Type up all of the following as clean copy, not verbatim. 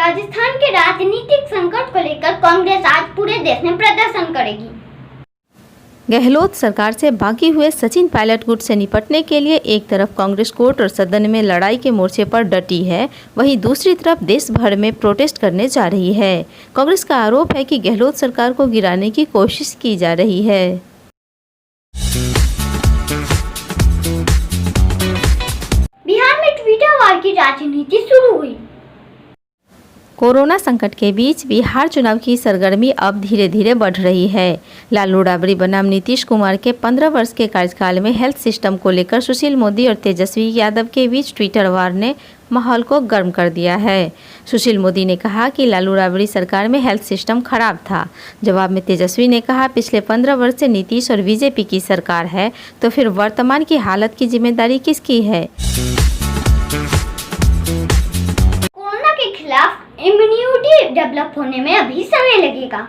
राजस्थान के राजनीतिक संकट को लेकर कांग्रेस आज पूरे देश में प्रदर्शन करेगी। गहलोत सरकार से बाकी हुए सचिन पायलट गुट से निपटने के लिए एक तरफ कांग्रेस कोर्ट और सदन में लड़ाई के मोर्चे पर डटी है, वहीं दूसरी तरफ देश भर में प्रोटेस्ट करने जा रही है। कांग्रेस का आरोप है कि गहलोत सरकार को गिराने की कोशिश की जा रही है। बिहार में ट्विटर वार की राजनीति शुरू हुई। कोरोना संकट के बीच बिहार चुनाव की सरगर्मी अब धीरे धीरे बढ़ रही है। लालू राबड़ी बनाम नीतीश कुमार के 15 वर्ष के कार्यकाल में हेल्थ सिस्टम को लेकर सुशील मोदी और तेजस्वी यादव के बीच ट्विटर वार ने माहौल को गर्म कर दिया है। सुशील मोदी ने कहा कि लालू राबड़ी सरकार में हेल्थ सिस्टम खराब था। जवाब में तेजस्वी ने कहा, पिछले 15 वर्ष से नीतीश और बीजेपी की सरकार है, तो फिर वर्तमान की हालत की जिम्मेदारी किसकी है? कोरोना के खिलाफ इम्यूनिटी डेवलप होने में अभी समय लगेगा।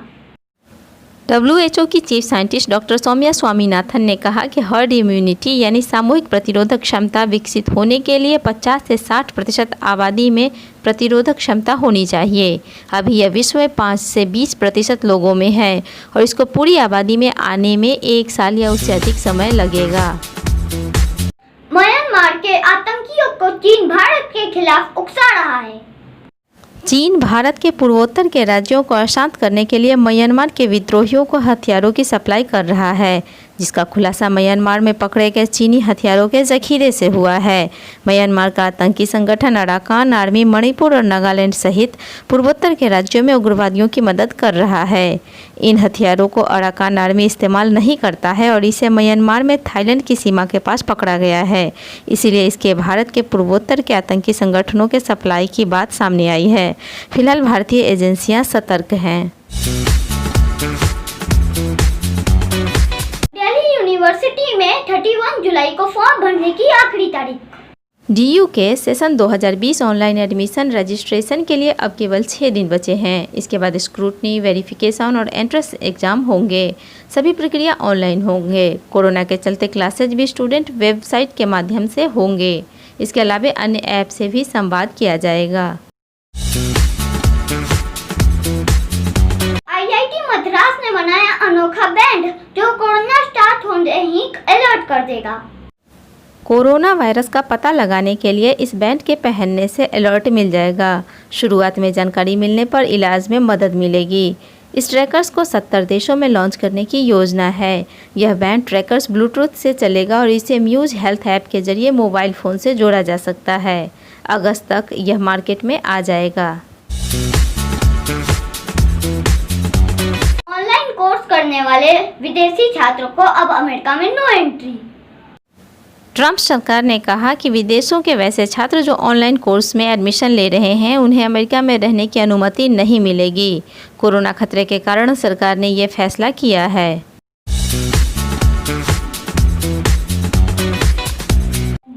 WHO की chief scientist doctor Soumya Swaminathan ने कहा कि हर्ड इम्यूनिटी यानी सामूहिक प्रतिरोधक क्षमता विकसित होने के लिए 50 से 60% आबादी में प्रतिरोधक क्षमता होनी चाहिए। अभी यह विश्व में 5 से 20% लोगों में है और इसको पूरी आबादी में आने में 1 साल या उससे अधिक समय लगेगा। म्यांमार के आतंकियों को चीन भारत के खिलाफ उकसा रहा है। चीन भारत के पूर्वोत्तर के राज्यों को अशांत करने के लिए म्यांमार के विद्रोहियों को हथियारों की सप्लाई कर रहा है, जिसका खुलासा म्यांमार में पकड़े गए चीनी हथियारों के जखीरे से हुआ है। म्यांमार का आतंकी संगठन अराकान आर्मी मणिपुर और नागालैंड सहित पूर्वोत्तर के राज्यों में उग्रवादियों की मदद कर रहा है। इन हथियारों को अराकान आर्मी इस्तेमाल नहीं करता है और इसे म्यांमार में थाईलैंड की सीमा के पास पकड़ा गया है। इसीलिए इसके भारत के पूर्वोत्तर के आतंकी संगठनों के सप्लाई की बात सामने आई है। फिलहाल भारतीय एजेंसियां सतर्क हैं। यूनिवर्सिटी में 31 जुलाई को फॉर्म भरने की आखिरी तारीख। DU के सेशन 2020 ऑनलाइन एडमिशन रजिस्ट्रेशन के लिए अब केवल 6 दिन बचे हैं। इसके बाद स्क्रूटनी, वेरिफिकेशन और एंट्रेंस एग्जाम होंगे। सभी प्रक्रिया ऑनलाइन होंगे। कोरोना के चलते क्लासेज भी स्टूडेंट वेबसाइट के माध्यम से होंगे। इसके अलावा अन्य ऐप से भी संवाद किया जाएगा। IIT मद्रास ने बनाया अनोखा बैंड जो कोरोना स्टार्ट होने ही अलर्ट कर देगा। कोरोना वायरस का पता लगाने के लिए इस बैंड के पहनने से अलर्ट मिल जाएगा। शुरुआत में जानकारी मिलने पर इलाज में मदद मिलेगी। इस ट्रैकर्स को 70 देशों में लॉन्च करने की योजना है। यह बैंड ट्रैकर्स ब्लूटूथ से चलेगा और इसे म्यूज हेल्थ ऐप के जरिए मोबाइल फ़ोन से जोड़ा जा सकता है। अगस्त तक यह मार्केट में आ जाएगा। ऑनलाइन कोर्स करने वाले विदेशी छात्रों को अब अमेरिका में नो एंट्री। ट्रंप सरकार ने कहा कि विदेशों के वैसे छात्र जो ऑनलाइन कोर्स में एडमिशन ले रहे हैं, उन्हें अमेरिका में रहने की अनुमति नहीं मिलेगी। कोरोना खतरे के कारण सरकार ने ये फैसला किया है।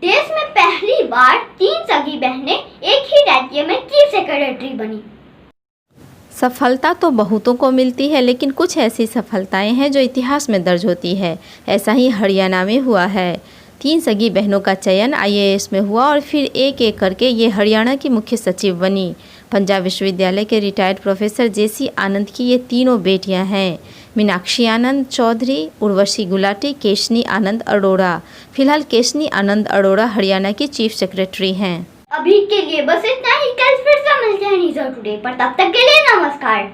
देश में पहली बार 3 सगी बहनें एक ही राज्य में चीफ सेक्रेटरी बनी। सफलता तो बहुतों को मिलती है, लेकिन कुछ ऐसी सफलताएं हैं जो इतिहास में दर्ज होती है। ऐसा ही हरियाणा में हुआ है। 3 सगी बहनों का चयन IAS में हुआ और फिर एक एक करके ये हरियाणा की मुख्य सचिव बनी। पंजाब विश्वविद्यालय के रिटायर्ड प्रोफेसर JC आनंद की ये तीनों बेटियां हैं। मीनाक्षी आनंद चौधरी, उर्वशी गुलाटी, केशनी आनंद अरोड़ा। फिलहाल केशनी आनंद अरोड़ा हरियाणा की चीफ सेक्रेटरी हैं। अभी के लिए बस इतना ही। कल फिर से मिलते हैं न्यूज़ टुडे पर, तब तक के लिए नमस्कार।